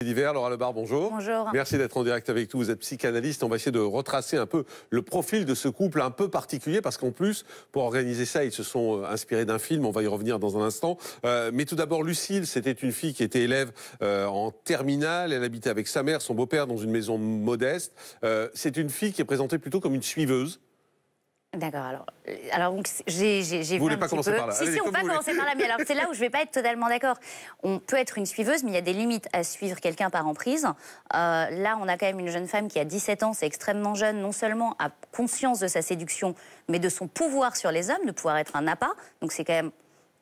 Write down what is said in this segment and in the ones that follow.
D'hiver, Laura Lebar, bonjour. Bonjour. Merci d'être en direct avec nous. Vous êtes psychanalyste. On va essayer de retracer un peu le profil de ce couple un peu particulier parce qu'en plus, pour organiser ça, ils se sont inspirés d'un film. On va y revenir dans un instant. Mais tout d'abord, Lucille, c'était une fille qui était élève en terminale. Elle habitait avec sa mère, son beau-père dans une maison modeste. C'est une fille qui est présentée plutôt comme une suiveuse. D'accord, alors donc j'ai vu voulez un pas petit commencer peu. par là. Si, Allez, on va commencer par là, mais alors c'est là où je vais pas être totalement d'accord. On peut être une suiveuse, mais il y a des limites à suivre quelqu'un par emprise. Là, on a quand même une jeune femme qui a 17 ans, c'est extrêmement jeune, non seulement a conscience de sa séduction, mais de son pouvoir sur les hommes, de pouvoir être un appât, donc c'est quand même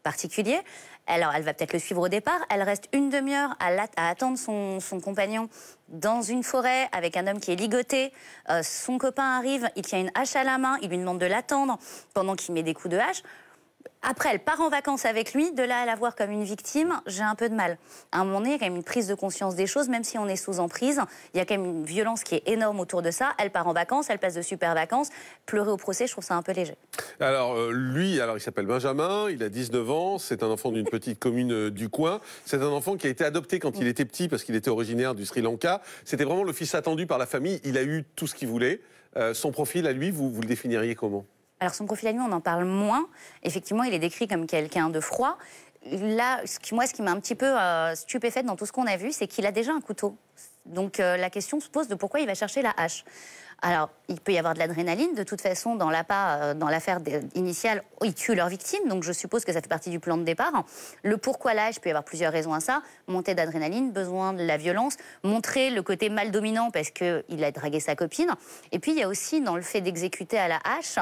particulier. Alors, elle va peut-être le suivre au départ. Elle reste une demi-heure à attendre son compagnon dans une forêt avec un homme qui est ligoté. Son copain arrive, il tient une hache à la main, il lui demande de l'attendre pendant qu'il met des coups de hache. Après, elle part en vacances avec lui. De là à la voir comme une victime, j'ai un peu de mal. À un moment donné, il y a quand même une prise de conscience des choses, même si on est sous emprise. Il y a quand même une violence qui est énorme autour de ça. Elle part en vacances, elle passe de super vacances. Pleurer au procès, je trouve ça un peu léger. Alors, lui, il s'appelle Benjamin, il a 19 ans, c'est un enfant d'une petite commune du coin. C'est un enfant qui a été adopté quand il était petit parce qu'il était originaire du Sri Lanka. C'était vraiment le fils attendu par la famille. Il a eu tout ce qu'il voulait. Son profil, à lui, vous le définiriez comment ? Alors son profil à lui, on en parle moins. Effectivement, il est décrit comme quelqu'un de froid. Là, ce qui m'a un petit peu stupéfaite dans tout ce qu'on a vu, c'est qu'il a déjà un couteau. Donc la question se pose de pourquoi il va chercher la hache. Alors, il peut y avoir de l'adrénaline. De toute façon, dans l'affaire initiale, ils tuent leur victime. Donc, je suppose que ça fait partie du plan de départ. Le pourquoi l'âge, il peut y avoir plusieurs raisons à ça. Montée d'adrénaline, besoin de la violence, montrer le côté mal dominant parce qu'il a dragué sa copine. Et puis, il y a aussi, dans le fait d'exécuter à la hache,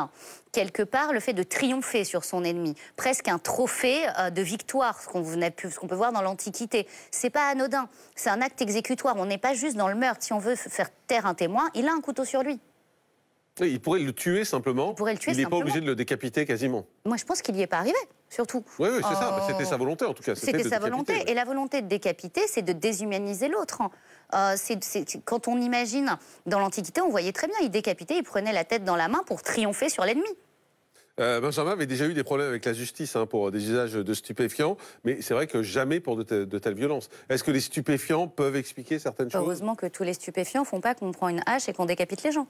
quelque part, le fait de triompher sur son ennemi. Presque un trophée de victoire, ce qu'on peut voir dans l'Antiquité. C'est pas anodin. C'est un acte exécutoire. On n'est pas juste dans le meurtre. Si on veut faire taire un témoin, il a un couteau sur lui. Il pourrait le tuer simplement. Il n'est pas obligé de le décapiter quasiment. Moi, je pense qu'il n'y est pas arrivé, surtout. Oui, c'est ça. C'était sa volonté, en tout cas. C'était sa volonté. Et la volonté de décapiter, c'est de déshumaniser l'autre. Quand on imagine, dans l'Antiquité, on voyait très bien, il décapitait, il prenait la tête dans la main pour triompher sur l'ennemi. Benjamin avait déjà eu des problèmes avec la justice pour des usages de stupéfiants, mais c'est vrai que jamais pour de telles violences. Est-ce que les stupéfiants peuvent expliquer certaines choses ? Heureusement que tous les stupéfiants ne font pas qu'on prend une hache et qu'on décapite les gens.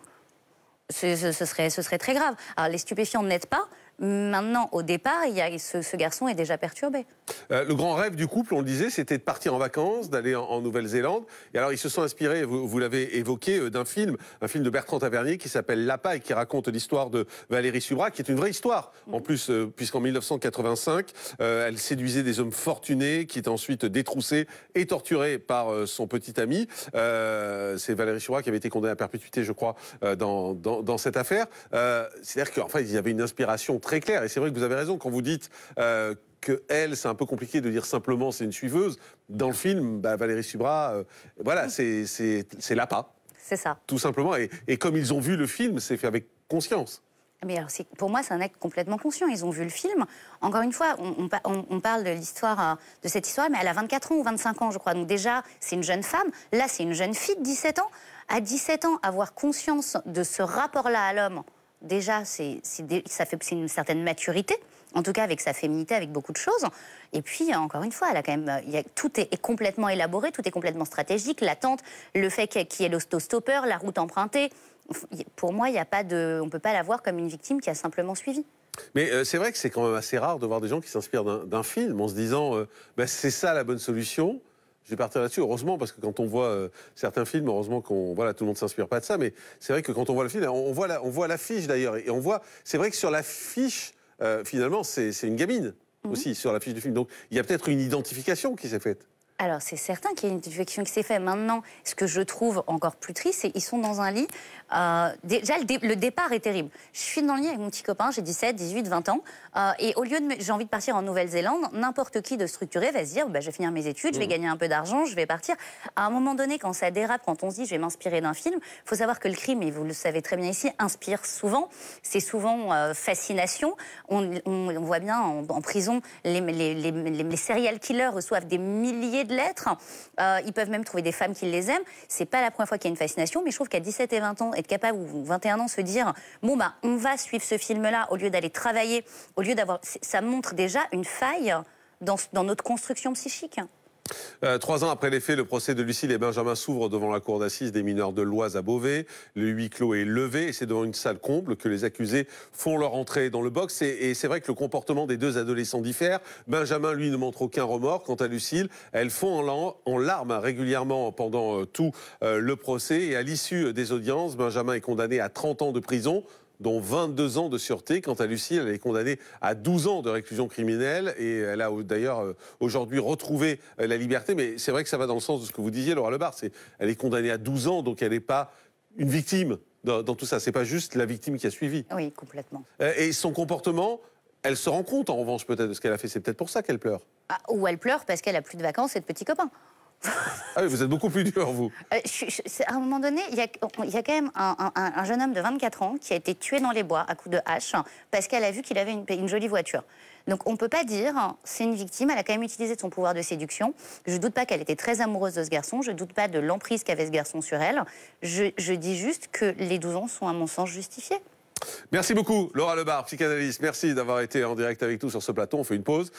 Ce serait très grave. Alors, les stupéfiants n'aident pas. Maintenant, au départ, ce garçon est déjà perturbé. Le grand rêve du couple, on le disait, c'était de partir en vacances, d'aller en Nouvelle-Zélande. Et alors, ils se sont inspirés, vous l'avez évoqué, d'un film, un film de Bertrand Tavernier qui s'appelle L'Appât et qui raconte l'histoire de Valérie Subra, qui est une vraie histoire. En plus, puisqu'en 1985, elle séduisait des hommes fortunés qui étaient ensuite détroussés et torturés par son petit ami. C'est Valérie Subra qui avait été condamnée à perpétuité, je crois, dans cette affaire. C'est-à-dire qu'en fait, il y avait une inspiration très claire. Et c'est vrai que vous avez raison quand vous dites que elle, c'est un peu compliqué de dire simplement c'est une suiveuse. Dans le film, Valérie Subra, voilà, c'est l'appât. C'est ça. Tout simplement. Et comme ils ont vu le film, c'est fait avec conscience. Mais alors, pour moi, c'est un acte complètement conscient. Ils ont vu le film. Encore une fois, on parle de l'histoire, de cette histoire, mais elle a 24 ans ou 25 ans, je crois. Donc déjà, c'est une jeune femme. Là, c'est une jeune fille de 17 ans. À 17 ans, avoir conscience de ce rapport-là à l'homme, déjà, c'est une certaine maturité. En tout cas, avec sa féminité, avec beaucoup de choses. Et puis, encore une fois, elle a quand même, tout est complètement élaboré, tout est complètement stratégique. L'attente, le fait qu'il y ait l'autostoppeur, la route empruntée. Pour moi, on ne peut pas la voir comme une victime qui a simplement suivi. Mais c'est vrai que c'est quand même assez rare de voir des gens qui s'inspirent d'un film en se disant c'est ça la bonne solution. Je vais partir là-dessus, heureusement, parce que quand on voit certains films, heureusement tout le monde ne s'inspire pas de ça, mais c'est vrai que quand on voit le film, on voit l'affiche d'ailleurs, et c'est vrai que sur l'affiche, finalement, c'est une gamine aussi, sur l'affiche du film. Donc il y a peut-être une identification qui s'est faite. Alors, c'est certain qu'il y a une identification qui s'est faite. Maintenant, ce que je trouve encore plus triste, c'est qu'ils sont dans un lit. Déjà, le départ est terrible. Je suis dans le lit avec mon petit copain, j'ai 17, 18, 20 ans. Et au lieu j'ai envie de partir en Nouvelle-Zélande, n'importe qui de structuré va se dire, je vais finir mes études, je vais gagner un peu d'argent, je vais partir. À un moment donné, quand ça dérape, quand on se dit, je vais m'inspirer d'un film, il faut savoir que le crime, et vous le savez très bien ici, inspire souvent. C'est souvent fascination. On voit bien en prison, les serial killers reçoivent des milliers de lettres. Ils peuvent même trouver des femmes qui les aiment. C'est pas la première fois qu'il y a une fascination, mais je trouve qu'à 17 et 20 ans, être capable, ou 21 ans, se dire on va suivre ce film-là au lieu d'aller travailler, au lieu d'avoir. Ça montre déjà une faille dans notre construction psychique. 3 ans après les faits, le procès de Lucille et Benjamin s'ouvre devant la cour d'assises des mineurs de l'Oise à Beauvais. Le huis clos est levé et c'est devant une salle comble que les accusés font leur entrée dans le box. Et c'est vrai que le comportement des deux adolescents diffère. Benjamin, lui, ne montre aucun remords. Quant à Lucille, elle fond en larmes régulièrement pendant tout le procès. Et à l'issue des audiences, Benjamin est condamné à 30 ans de prison, dont 22 ans de sûreté. Quant à Lucie, elle est condamnée à 12 ans de réclusion criminelle et elle a d'ailleurs aujourd'hui retrouvé la liberté. Mais c'est vrai que ça va dans le sens de ce que vous disiez, Laura Lebar. Elle est condamnée à 12 ans, donc elle n'est pas une victime dans tout ça. C'est pas juste la victime qui a suivi. Oui, complètement. Et son comportement, elle se rend compte en revanche peut-être de ce qu'elle a fait. C'est peut-être pour ça qu'elle pleure. Ah, ou elle pleure parce qu'elle a plus de vacances et de petits copains. Ah oui, vous êtes beaucoup plus dur, vous. À un moment donné, il y a quand même un jeune homme de 24 ans qui a été tué dans les bois à coups de hache parce qu'elle a vu qu'il avait une jolie voiture. Donc on ne peut pas dire c'est une victime, elle a quand même utilisé son pouvoir de séduction. Je ne doute pas qu'elle était très amoureuse de ce garçon, je ne doute pas de l'emprise qu'avait ce garçon sur elle. Je dis juste que les 12 ans sont à mon sens justifiés. Merci beaucoup, Laura Lebar, psychanalyste. Merci d'avoir été en direct avec nous sur ce plateau. On fait une pause.